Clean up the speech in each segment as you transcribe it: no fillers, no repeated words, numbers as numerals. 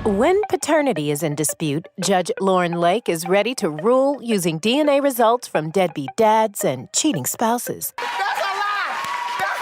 When paternity is in dispute, Judge Lauren Lake is ready to rule using DNA results from deadbeat dads and cheating spouses. That's a lie! That's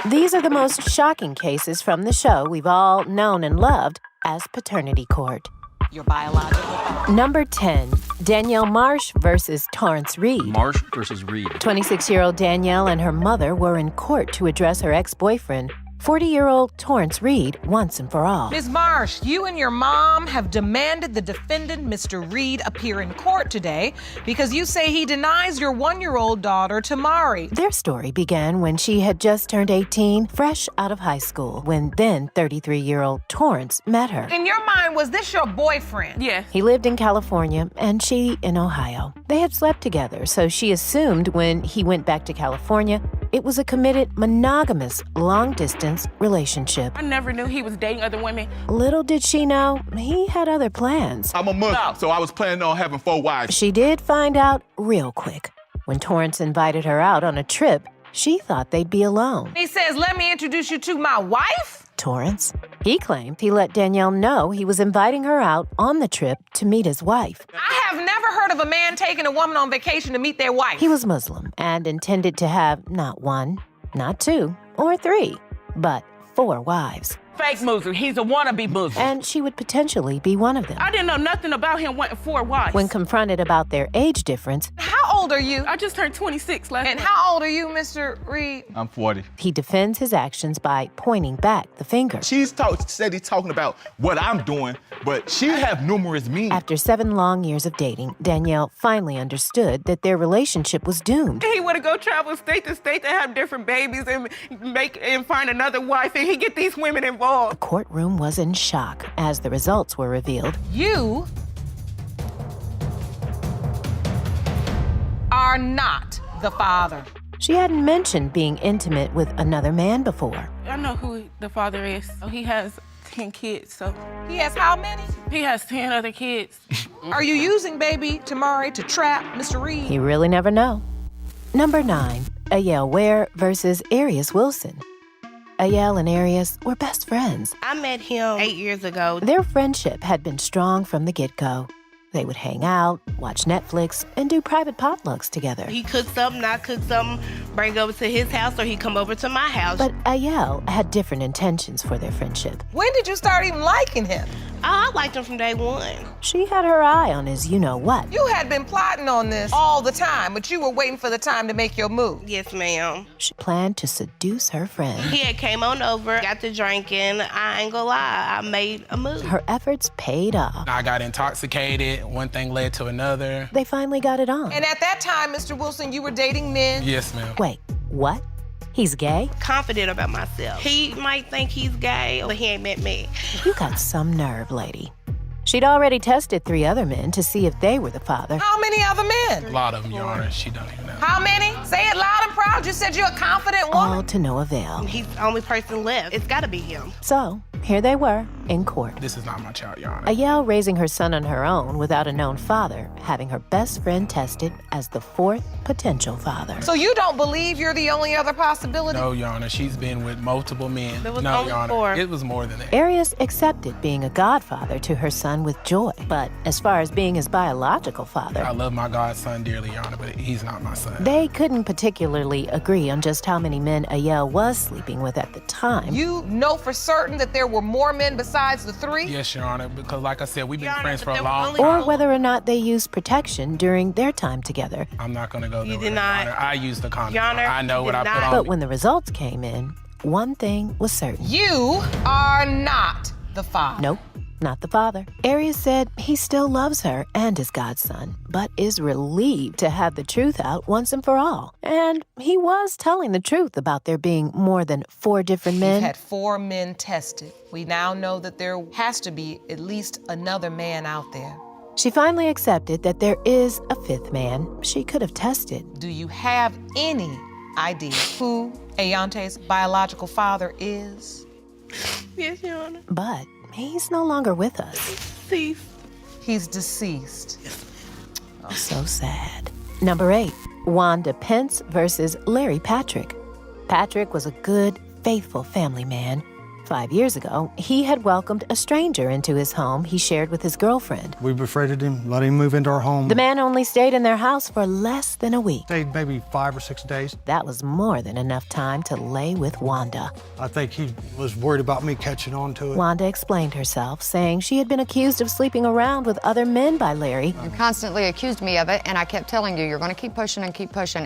a lie! These are the most shocking cases from the show we've all known and loved as Paternity Court. Your biological father. Number 10, Danielle Marsh versus Torrance Reed. Marsh versus Reed. 26-year-old Danielle and her mother were in court to address her ex-boyfriend, 40-year-old Torrance Reed, once and for all. Ms. Marsh, you and your mom have demanded the defendant, Mr. Reed, appear in court today because you say he denies your 1-year-old daughter, Tamari. Their story began when she had just turned 18, fresh out of high school, when then 33-year-old Torrance met her. In your mind, was this your boyfriend? Yes. He lived in California and she in Ohio. They had slept together, so she assumed when he went back to California, it was a committed, monogamous, long-distance relationship. I never knew he was dating other women. Little did she know, he had other plans. I'm a Muslim, so I was planning on having 4 wives. She did find out real quick. When Torrance invited her out on a trip, she thought they'd be alone. He says, let me introduce you to my wife? Torrance. He claimed he let Danielle know he was inviting her out on the trip to meet his wife. I have never heard of a man taking a woman on vacation to meet their wife. He was Muslim and intended to have not 1, not 2, or 3, but 4 wives. Fake Muslim. He's a wannabe Muslim. And she would potentially be one of them. I didn't know nothing about him wanting 4 wives. When confronted about their age difference, How old are you? I just turned 26 last And month. how old are you, Mr. Reed? I'm 40. he defends his actions by pointing back the finger. Said he's talking about what I'm doing, but she have numerous meanings. After 7 long years of dating, Danielle finally understood that their relationship was doomed. He want to go travel state to state to have different babies and find another wife, and he get these women The involved. courtroom was in shock as the results were revealed. You are not the father. She hadn't mentioned being intimate with another man before. I know who the father is. Oh, he has 10 kids, so He has how many? he has 10 other kids. Are you using baby Tamari to trap Mr. Reed? You really never know. Number 9, Ayel Ware versus Arias Wilson. Ayel and Arias were best friends. I met him 8 years ago. Their friendship had been strong from the get-go. They would hang out, watch Netflix, and do private potlucks together. He cooked something, I cooked something, bring over to his house, or he come over to my house. But Ayel had different intentions for their friendship. When did you start even liking him? I liked him from day one. She had her eye on his you-know-what. You had been plotting on this all the time, but you were waiting for the time to make your move. Yes, ma'am. She planned to seduce her friend. He had came on over, got to drinking. I ain't gonna lie, I made a move. Her efforts paid off. I got intoxicated. One thing led to another. They finally got it on. And at that time, Mr. Wilson, you were dating men. Yes, ma'am. Wait, what? He's gay? Confident about myself. He might think he's gay, but he ain't met me. You got some nerve, lady. She'd already tested 3 other men to see if they were the father. How many other A men? lot of them, Your Honor. She don't even know. How many? Say it loud and proud. You said you're a confident All woman. to no avail. He's the only person left. It's gotta be him. So, here they were, in court. This is not my child, Your Honor. Ayel raising her son on her own without a known father, having her best friend tested as the 4th potential father. So you don't believe you're the only other possibility? No, Your Honor. She's been with multiple men. There was no, only Your Honor. 4. It was more than that. Arias accepted being a godfather to her son with joy, but as far as being his biological father, I love my godson dearly, Your Honor, but he's not my son. they couldn't particularly agree on just how many men Ayel was sleeping with at the time. You know for certain that there were more men besides the 3? Yes, Your Honor, because like I said, we've been Your Honor, friends but for a there was long only- time. Or whether or not they used protection during their time together. I'm not going to go there. You with did it, not. Your Honor. I used the condom. Your Honor, I know you what did I put not. on. But when the results came in, one thing was certain. You are not the father. Nope, not the father. Arias said he still loves her and his godson, but is relieved to have the truth out once and for all. And he was telling the truth about there being more than 4 different You've men. had 4 men tested. We now know that there has to be at least another man out there. She finally accepted that there is a 5th man she could have tested. Do you have any idea who Ayante's biological father is? Yes, Your Honor. But he's no longer with us. Cease. He's deceased. So sad. Number 8, Wanda Pence versus Larry Patrick. Patrick was a good, faithful family man. 5 years ago, he had welcomed a stranger into his home he shared with his girlfriend. We befriended him, let him move into our home. The man only stayed in their house for less than a week. Stayed maybe 5 or 6 days. That was more than enough time to lay with Wanda. I think he was worried about me catching on to it. Wanda explained herself, saying she had been accused of sleeping around with other men by Larry. You constantly accused me of it, and I kept telling you, you're going to keep pushing,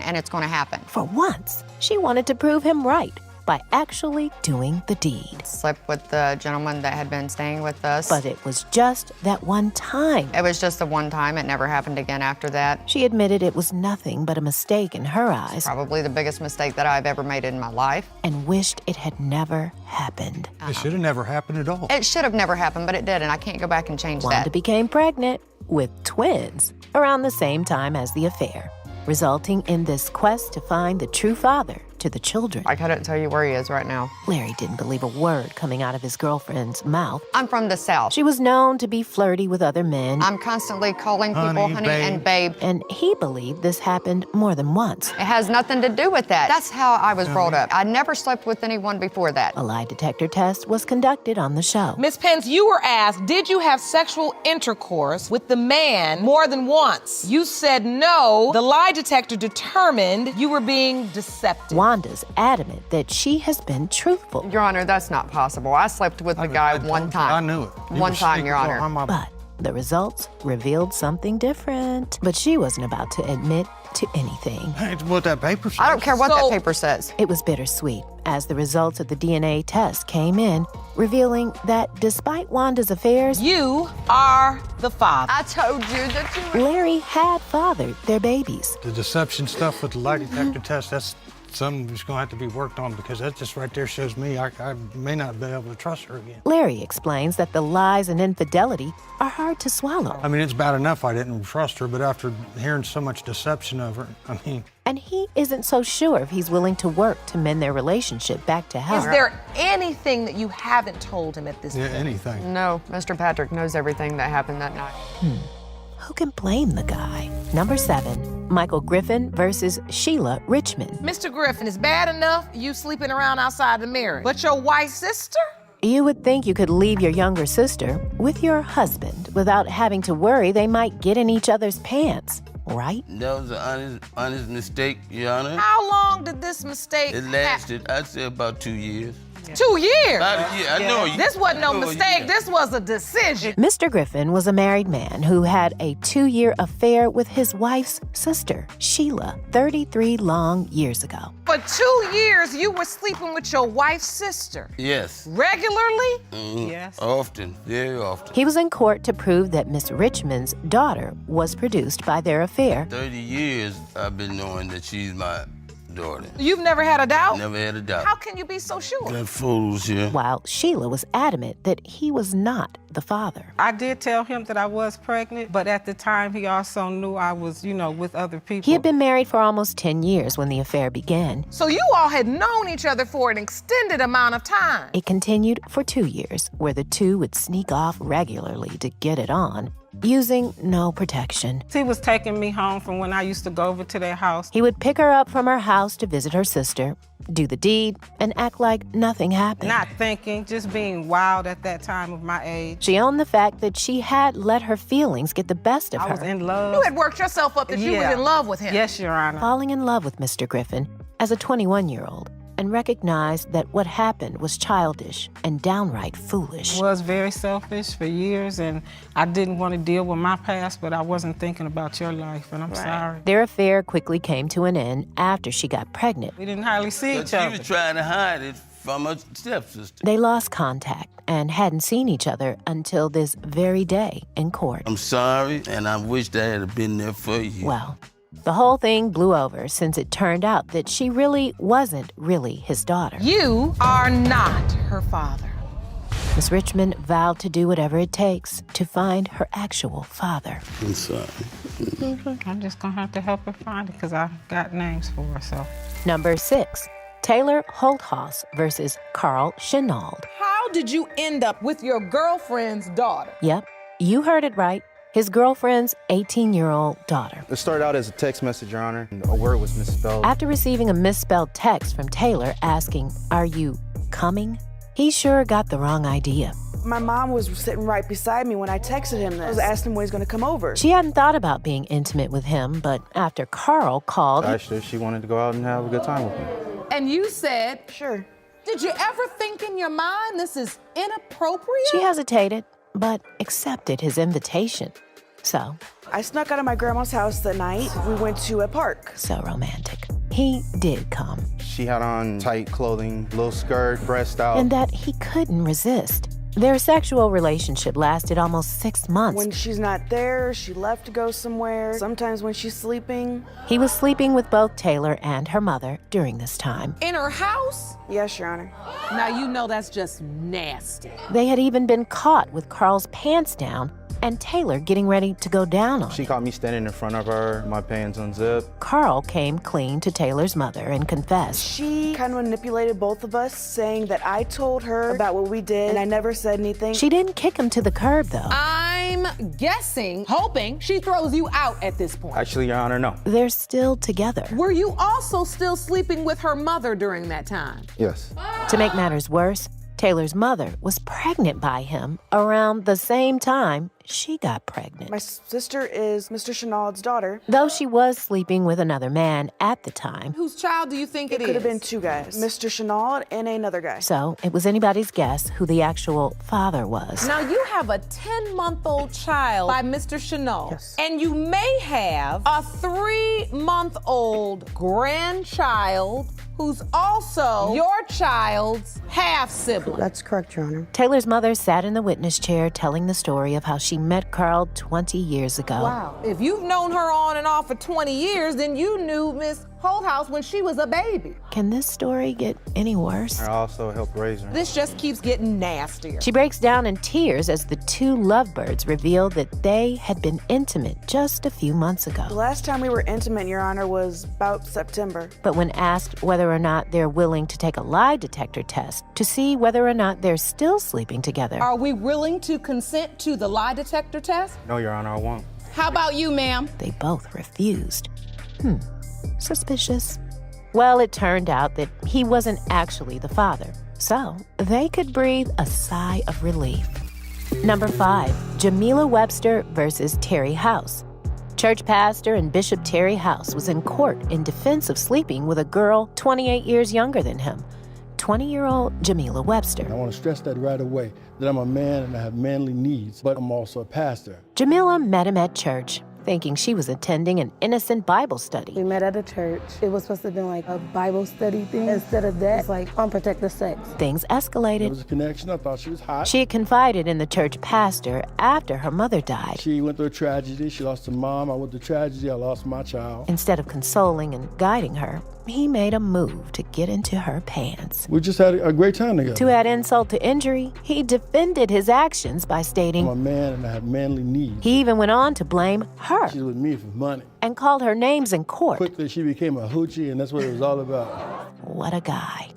and it's going to happen. For once, she wanted to prove him right by actually doing the deed. Slept with the gentleman that had been staying with us. But it was just that one time. It was just the one time. It never happened again after that. She admitted it was nothing but a mistake in her eyes. Probably the biggest mistake that I've ever made in my life. And wished it had never happened. It should have never happened at all. It should have never happened, but it did, and I can't go back and change Wanda that. became pregnant with twins around the same time as the affair, resulting in this quest to find the true father to the children. I couldn't tell you where he is right now. Larry didn't believe a word coming out of his girlfriend's mouth. I'm from the South. She was known to be flirty with other men. I'm constantly calling people honey and babe. And he believed this happened more than once. It has nothing to do with that. That's how I was brought up. I never slept with anyone before that. A lie detector test was conducted on the show. Ms. Pence, you were asked, did you have sexual intercourse with the man more than once? You said no. The lie detector determined you were being deceptive. Wanda's adamant that she has been truthful. Your Honor, that's not possible. I slept with the guy one time. I knew it. One time, Your Honor. But the results revealed something different. But she wasn't about to admit to anything. It's what that paper says. I don't care what that paper says. It was bittersweet as the results of the DNA test came in, revealing that despite Wanda's affairs, You are the father. I told you that you were... Larry had fathered their babies. The deception stuff with the lie detector test, that's something that's going to have to be worked on, because that just right there shows me I may not be able to trust her again. Larry explains that the lies and infidelity are hard to swallow. I mean, it's bad enough I didn't trust her, but after hearing so much deception of her, I mean... And he isn't so sure if he's willing to work to mend their relationship back to health. Is there anything that you haven't told him at this Yeah, point? anything. No, Mr. Patrick knows everything that happened that night. Who can blame the guy? Number 7, Michael Griffin versus Sheila Richmond. Mr. Griffin, it's bad enough you sleeping around outside the marriage, but your wife's sister? You would think you could leave your younger sister with your husband without having to worry they might get in each other's pants, right? That was an honest mistake, Your Honor. How long did this mistake It lasted, I'd say, about 2 years. 2 years? About a year, I know. This wasn't no I know a mistake, year. this was a decision. Mr. Griffin was a married man who had a 2-year affair with his wife's sister, Sheila, 33 long years ago. For 2 years, you were sleeping with your wife's sister. Yes. Regularly? Yes. Often, very often. He was in court to prove that Miss Richmond's daughter was produced by their affair. 30 years I've been knowing that she's my daughter. You've never had a doubt? Never had a doubt. How can you be so sure? Got photos here. While Sheila was adamant that he was not the father. I did tell him that I was pregnant, but at the time he also knew I was, with other people. He had been married for almost 10 years when the affair began. So you all had known each other for an extended amount of time. It continued for 2 years, where the two would sneak off regularly to get it on, using no protection. He was taking me home from when I used to go over to their house. He would pick her up from her house to visit her sister, do the deed, and act like nothing happened. Not thinking, just being wild at that time of my age. She owned the fact that she had let her feelings get the best of I her. was in love. You had worked yourself up that you was in love with him. Yes, Your Honor. Falling in love with Mr. Griffin as a 21-year-old, and recognized that what happened was childish and downright foolish. I was very selfish for years, and I didn't want to deal with my past, but I wasn't thinking about your life, and I'm sorry. Their affair quickly came to an end after she got pregnant. We didn't hardly see But each she other. was trying to hide it from her stepsister. They lost contact and hadn't seen each other until this very day in court. I'm sorry, and I wish I had been there for you. Well, the whole thing blew over since it turned out that she really wasn't his daughter. You are not her father. Miss Richmond vowed to do whatever it takes to find her actual father. I'm sorry. I'm just gonna have to help her find it because I got names for her, so. Number 6, Taylor Holthaus versus Carl Chenauld. How did you end up with your girlfriend's daughter? Yep, you heard it right. His girlfriend's 18-year-old daughter. It started out as a text message, Your Honor, and a word was misspelled. After receiving a misspelled text from Taylor asking, "Are you coming?" He sure got the wrong idea. My mom was sitting right beside me when I texted him this. I was asking him when he's gonna come over. She hadn't thought about being intimate with him, but after Carl called... I asked her if she wanted to go out and have a good time with me. And you said, Sure. did you ever think in your mind this is inappropriate? She hesitated, but accepted his invitation. So... I snuck out of my grandma's house that night. We went to a park. So romantic. He did come. She had on tight clothing, little skirt, breast out. And that he couldn't resist. Their sexual relationship lasted almost 6 months. When she's not there, she left to go somewhere. Sometimes when she's sleeping. He was sleeping with both Taylor and her mother during this time. In her house? Yes, Your Honor. Now you know that's just nasty. They had even been caught with Carl's pants down and Taylor getting ready to go down on She it. caught me standing in front of her, my pants unzipped. Carl came clean to Taylor's mother and confessed. She kind of manipulated both of us, saying that I told her about what we did, and I never said anything. She didn't kick him to the curb, though. I'm guessing, hoping, she throws you out at this point. Actually, Your Honor, no. They're still together. Were you also still sleeping with her mother during that time? Yes. To make matters worse, Taylor's mother was pregnant by him around the same time she got pregnant. My sister is Mr. Chenaud's daughter. Though she was sleeping with another man at the time. Whose child do you think it is? Could have been two guys, Mr. Chenaud and another guy. So it was anybody's guess who the actual father was. Now you have a 10-month-old child by Mr. Chenaud. Yes. And you may have a 3-month-old grandchild who's also your child's half-sibling. That's correct, Your Honor. Taylor's mother sat in the witness chair telling the story of how she met Carl 20 years ago. Wow. If you've known her on and off for 20 years, then you knew Miss Holthouse when she was a baby. Can this story get any worse? I also helped raise her. This just keeps getting nastier. She breaks down in tears as the two lovebirds reveal that they had been intimate just a few months ago. The last time we were intimate, Your Honor, was about September. But when asked whether or not they're willing to take a lie detector test to see whether or not they're still sleeping together, Are we willing to consent to the lie detector test? No, Your Honor, I won't. How about you, ma'am? they both refused. Suspicious. Well, it turned out that he wasn't actually the father, so they could breathe a sigh of relief. Number 5, Jamila Webster versus Terry House. Church pastor and Bishop Terry House was in court in defense of sleeping with a girl 28 years younger than him, 20-year-old Jamila Webster. I want to stress that right away, that I'm a man and I have manly needs, but I'm also a pastor. Jamila met him at church, thinking she was attending an innocent Bible study. We met at a church. It was supposed to have been like a Bible study thing. Instead of that, it's like unprotected sex. Things There escalated. was a connection. I thought she was hot. She had confided in the church pastor after her mother died. She went through a tragedy. She lost her mom. I went through tragedy. I lost my child. Instead of consoling and guiding her, he made a move to get into her pants. We just had a great time together. To add insult to injury, he defended his actions by I'm a stating man and I have manly needs. he even went on to blame her She's with me for money. and called her names in court. Quickly, she became a hoochie, and that's what it was all about. What a guy.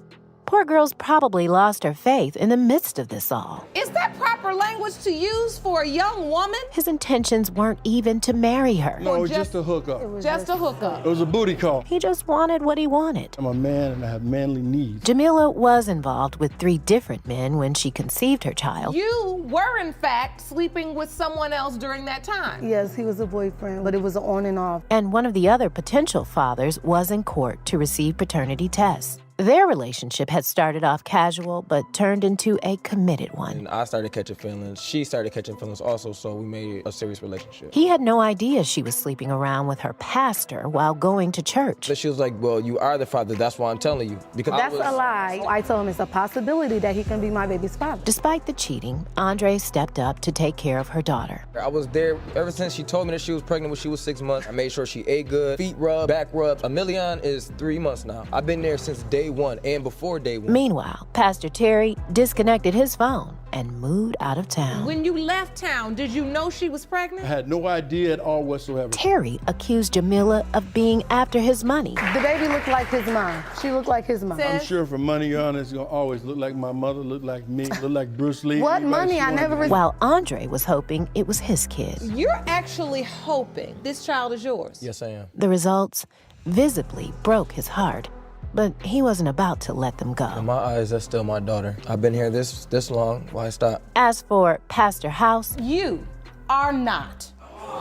Poor girl's probably lost her faith in the midst of this all. Is that proper language to use for a young woman? His intentions weren't even to marry her. No, it was just a hookup. Just a hookup. It was a booty call. He just wanted what he wanted. I'm a man and I have manly needs. Jamila was involved with 3 different men when she conceived her child. You were, in fact, sleeping with someone else during that time. Yes, he was a boyfriend, but it was on and off. And one of the other potential fathers was in court to receive paternity tests. Their relationship had started off casual, but turned into a committed one. And I started catching feelings. She started catching feelings also, so we made a serious relationship. He had no idea she was sleeping around with her pastor while going to church. But she was like, well, you are the father. That's why I'm telling you. Because That's a lie. I told him it's a possibility that he can be my baby's father. Despite the cheating, Andre stepped up to take care of her daughter. I was there ever since she told me that she was pregnant when she was 6 months. I made sure she ate good, feet rub, back rubs. A million is 3 months now. I've been there since day one and before day one. Meanwhile, Pastor Terry disconnected his phone and moved out of town. When you left town, did you know she was pregnant? I had no idea at all whatsoever. Terry accused Jamila of being after his money. The baby looked like his mom. She looked like his mom. I'm sure for money, Your Honor, it's going to always look like my mother, look like me, look like Bruce Lee. What anybody money? she I wanted never to be. received. While Andre was hoping it was his kid. You're actually hoping this child is yours. Yes, I am. The results visibly broke his heart. but he wasn't about to let them go. In my eyes, that's still my daughter. I've been here this long. Why stop? As for Pastor House, You are not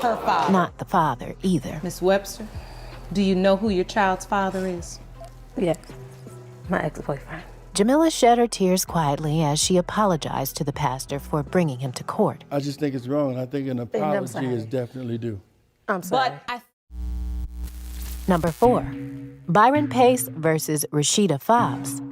her father. not the father either. Miss Webster, do you know who your child's father is? Yes, my ex-boyfriend. Jamila shed her tears quietly as she apologized to the pastor for bringing him to court. I just think it's wrong. I think an apology sorry. is definitely due. I'm sorry. Number 4, Byron Pace versus Rashida Fobbs.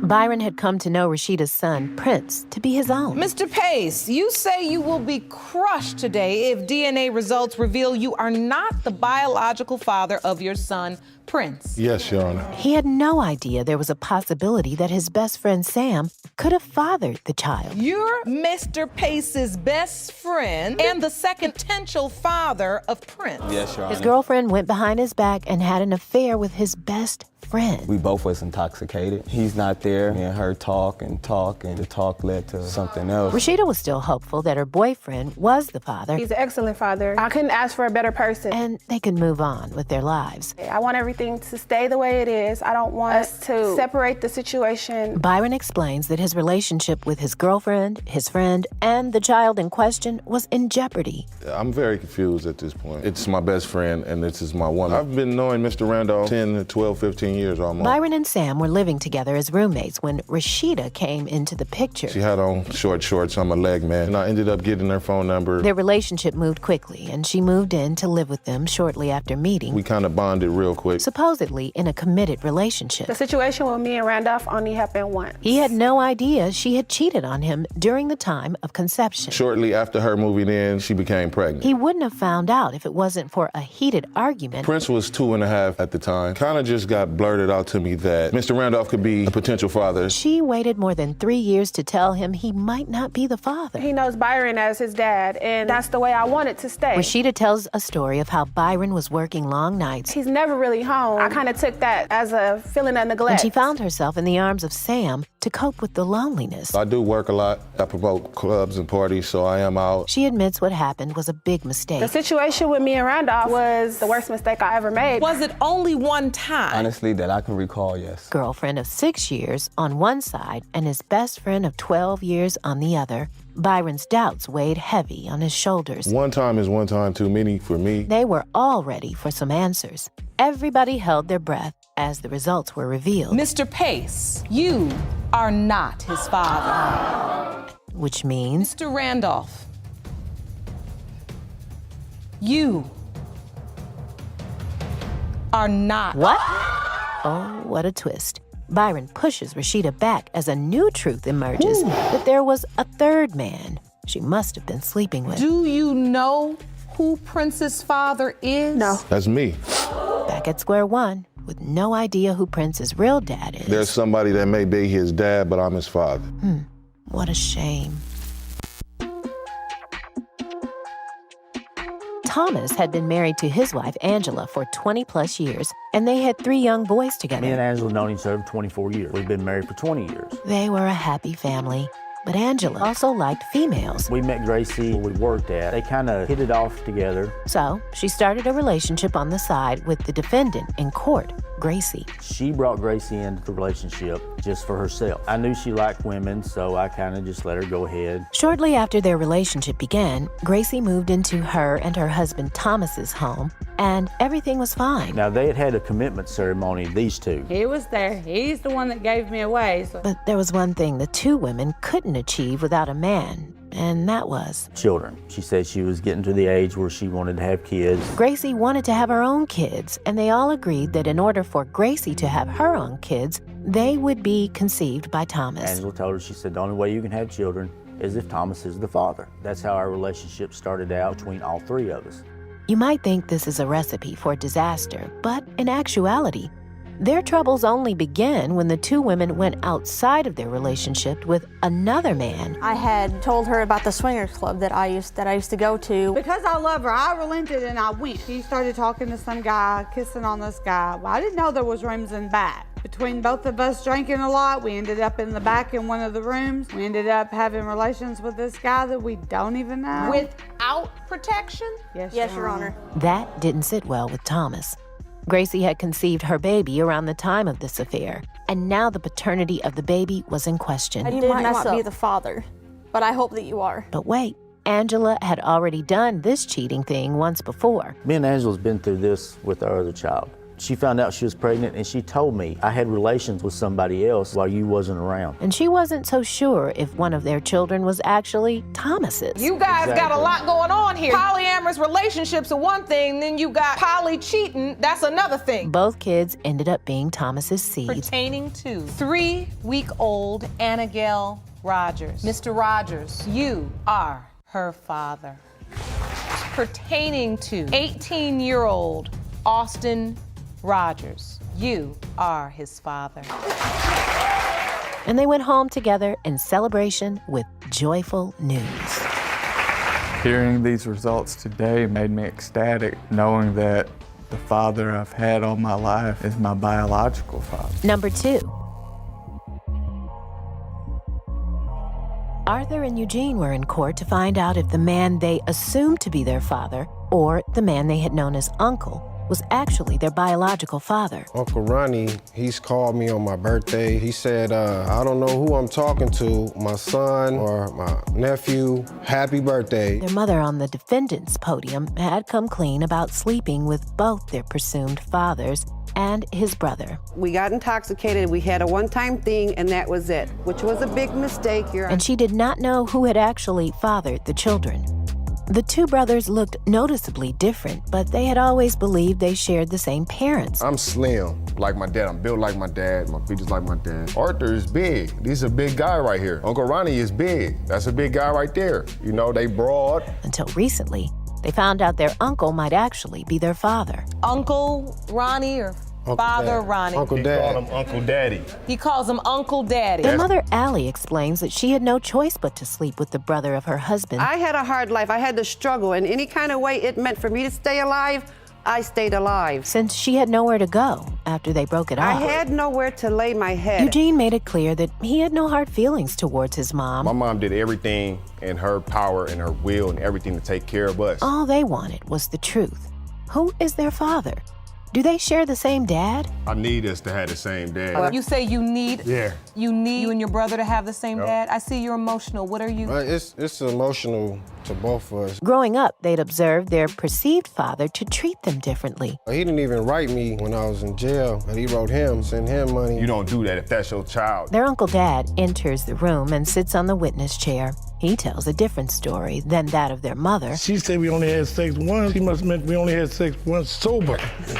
Byron had come to know Rashida's son, Prince, to be his own. Mr. Pace, you say you will be crushed today if DNA results reveal you are not the biological father of your son, Prince. Yes, Your Honor. He had no idea there was a possibility that his best friend Sam could have fathered the child. You're Mr. Pace's best friend and the second potential father of Prince. Yes, Your Honor. His girlfriend went behind his back and had an affair with his best friend. We both was intoxicated. He's not there. Me and her talk, and the talk led to something else. Rashida was still hopeful that her boyfriend was the father. He's an excellent father. I couldn't ask for a better person. And they could move on with their lives. I want everything to stay the way it is. I don't want us to separate the situation. Byron explains that his relationship with his girlfriend, his friend, and the child in question was in jeopardy. I'm very confused at this point. It's my best friend, and this is my woman. I've been knowing Mr. Randolph 10 to 12, 15 years almost. Byron and Sam were living together as roommates when Rashida came into the picture. She had on short shorts. I'm a leg man, and I ended up getting her phone number. Their relationship moved quickly, and she moved in to live with them shortly after meeting. We kind of bonded real quick. Supposedly in a committed relationship. The situation with me and Randolph only happened once. He had no idea she had cheated on him during the time of conception. Shortly after her moving in, she became pregnant. He wouldn't have found out if it wasn't for a heated argument. Prince was 2.5 at the time. Kind of just got blurted out to me that Mr. Randolph could be a potential father. She waited more than 3 years to tell him he might not be the father. He knows Byron as his dad, and that's the way I want it to stay. Rashida tells a story of how Byron was working long nights. He's never really home. I kind of took that as a feeling of neglect. And she found herself in the arms of Sam to cope with the loneliness. I do work a lot. I promote clubs and parties, so I am out. She admits what happened was a big mistake. The situation with me and Randolph was the worst mistake I ever made. Was it only one time? Honestly, that I can recall, yes. Girlfriend of 6 years on one side and his best friend of 12 years on the other. Byron's doubts weighed heavy on his shoulders. One time is one time too many for me. They were all ready for some answers. Everybody held their breath as the results were revealed. Mr. Pace, you are not his father. Which means? Mr. Randolph, you are not. What? Oh, what a twist. Byron pushes Rashida back as a new truth emerges that there was a third man she must have been sleeping with. Do you know who Prince's father is? No. That's me. Back at square one, with no idea who Prince's real dad is. There's somebody that may be his dad, but I'm his father. What a shame. Thomas had been married to his wife, Angela, for 20 plus years, and they had 3 young boys together. Me and Angela have known each other for 24 years. We've been married for 20 years. They were a happy family, but Angela also liked females. We met Gracie where we worked at. They kind of hit it off together. So she started a relationship on the side with the defendant in court, Gracie. She brought Gracie into the relationship just for herself. I knew she liked women, so I kind of just let her go ahead. Shortly after their relationship began, Gracie moved into her and her husband Thomas's home, and everything was fine. Now, they had had a commitment ceremony, these two. He was there. He's the one that gave me away. So. But there was one thing the 2 women couldn't achieve without a man, and that was children. She said she was getting to the age where she wanted to have kids. Gracie wanted to have her own kids, and they all agreed that in order for Gracie to have her own kids, they would be conceived by Thomas. Angela told her, she said, the only way you can have children is if Thomas is the father. That's how our relationship started out between all 3 of us. You might think this is a recipe for disaster, but in actuality, their troubles only began when the 2 women went outside of their relationship with another man. I had told her about the swingers club that I used to go to. Because I love her, I relented and I went. She started talking to some guy, kissing on this guy. Well, I didn't know there was rooms in back. Between both of us drinking a lot, we ended up in the back in one of the rooms. We ended up having relations with this guy that we don't even know. Without protection? Yes, Your Honor. That didn't sit well with Thomas. Gracie had conceived her baby around the time of this affair, and now the paternity of the baby was in question. You might not be the father, but I hope that you are. But wait, Angela had already done this cheating thing once before. Me and Angela's been through this with our other child. She found out she was pregnant and she told me I had relations with somebody else while you wasn't around. And she wasn't so sure if one of their children was actually Thomas's. You guys got a lot going on here. Polyamorous relationships are one thing, then you got poly cheating, that's another thing. Both kids ended up being Thomas's seeds. Pertaining to 3-week-old Annagale Rogers. Mr. Rogers, you are her father. Pertaining to 18-year-old Austin Rogers, you are his father. And they went home together in celebration with joyful news. Hearing these results today made me ecstatic, knowing that the father I've had all my life is my biological father. Number 2. Arthur and Eugene were in court to find out if the man they assumed to be their father, or the man they had known as uncle, was actually their biological father. Uncle Ronnie, he's called me on my birthday. He said, I don't know who I'm talking to, my son or my nephew. Happy birthday. Their mother on the defendant's podium had come clean about sleeping with both their presumed fathers and his brother. We got intoxicated, we had a one-time thing, and that was it, which was a big mistake. And she did not know who had actually fathered the children. The two brothers looked noticeably different, but they had always believed they shared the same parents. I'm slim, like my dad. I'm built like my dad. My features like my dad. Arthur is big. He's a big guy right here. Uncle Ronnie is big. That's a big guy right there. You know, they broad. Until recently, they found out their uncle might actually be their father. Uncle Ronnie or Father Ronnie? Uncle Dad. He called him Uncle Daddy. He calls him Uncle Daddy. Their mother, Allie, explains that she had no choice but to sleep with the brother of her husband. I had a hard life. I had to struggle. In any kind of way it meant for me to stay alive, I stayed alive. Since she had nowhere to go after they broke it off. I had nowhere to lay my head. Eugene made it clear that he had no hard feelings towards his mom. My mom did everything in her power and her will and everything to take care of us. All they wanted was the truth. Who is their father? Do they share the same dad? I need us to have the same dad. You say you need you and your brother to have the same dad? I see you're emotional. What are you? It's emotional to both of us. Growing up, they'd observed their perceived father to treat them differently. He didn't even write me when I was in jail, and he wrote him, send him money. You don't do that if that's your child. Their Uncle Dad enters the room and sits on the witness chair. He tells a different story than that of their mother. She said we only had sex once. She must have meant we only had sex once sober,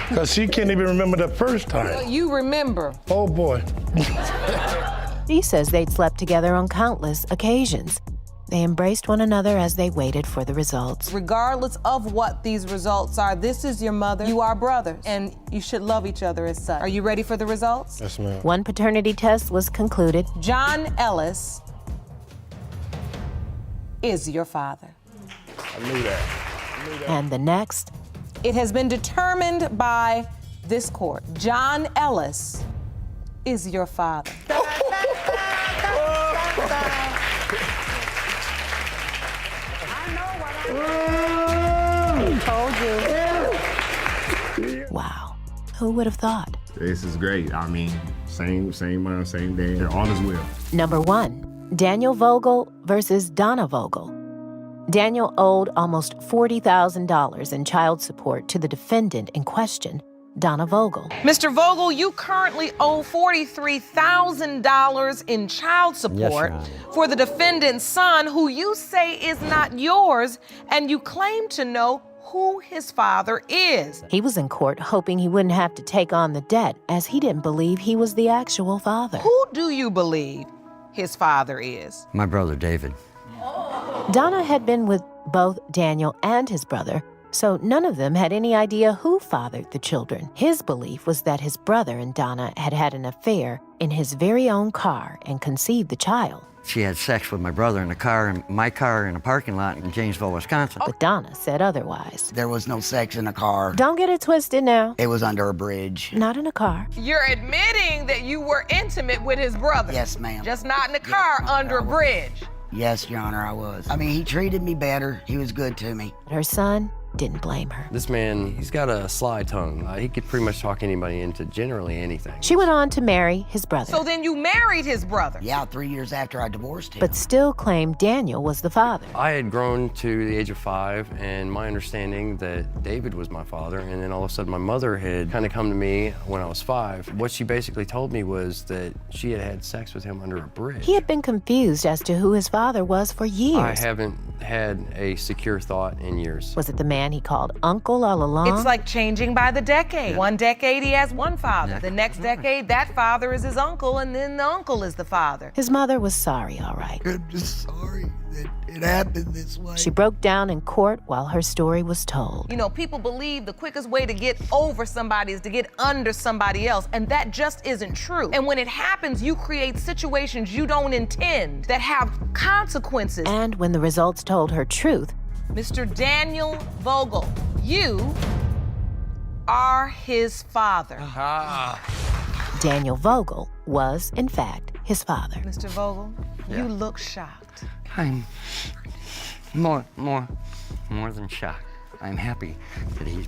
because she can't even remember the first time. You remember. Oh, boy. He says they'd slept together on countless occasions. They embraced one another as they waited for the results. Regardless of what these results are, this is your mother. You are brothers, and you should love each other as such. Are you ready for the results? Yes, ma'am. One paternity test was concluded. John Ellis is your father. I knew that. And the next? It has been determined by this court. John Ellis is your father. Told you. Wow. Who would have thought? This is great. I mean, same mom, same dad. They're all as well. Number 1, Daniel Vogel versus Donna Vogel. Daniel owed almost $40,000 in child support to the defendant in question, Donna Vogel. Mr. Vogel, you currently owe $43,000 in child support for the defendant's son, who you say is not yours, and you claim to know who his father is. He was in court hoping he wouldn't have to take on the debt, as he didn't believe he was the actual father. Who do you believe his father is? My brother, David. Donna had been with both Daniel and his brother, so none of them had any idea who fathered the children. His belief was that his brother and Donna had had an affair in his very own car and conceived the child. She had sex with my brother in the car, in my car, in a parking lot in Janesville, Wisconsin. But Donna said otherwise. There was no sex in the car. Don't get it twisted now. It was under a bridge. Not in a car. You're admitting that you were intimate with his brother. Yes, ma'am. Just not in the car, under a bridge. Yes, Your Honor, I was. I mean, he treated me better. He was good to me. Her son didn't blame her. This man, he's got a sly tongue. He could pretty much talk anybody into generally anything. She went on to marry his brother. So then you married his brother? Yeah, 3 years after I divorced him. But still claimed Daniel was the father. I had grown to the age of 5, and my understanding that David was my father, and then all of a sudden my mother had kind of come to me when I was 5. What she basically told me was that she had had sex with him under a bridge. He had been confused as to who his father was for years. I haven't had a secure thought in years. Was it the man he called uncle all along? It's like changing by the decade. One decade he has one father. The next decade, that father is his uncle, and then the uncle is the father. His mother was sorry, all right. I'm just sorry that it happened this way. She broke down in court while her story was told. You know, people believe the quickest way to get over somebody is to get under somebody else, and that just isn't true. And when it happens, you create situations you don't intend that have consequences. And when the results told her truth, Mr. Daniel Vogel, you are his father. Daniel Vogel was, in fact, his father. Mr. Vogel, you look shocked. I'm more than shocked. I'm happy that he's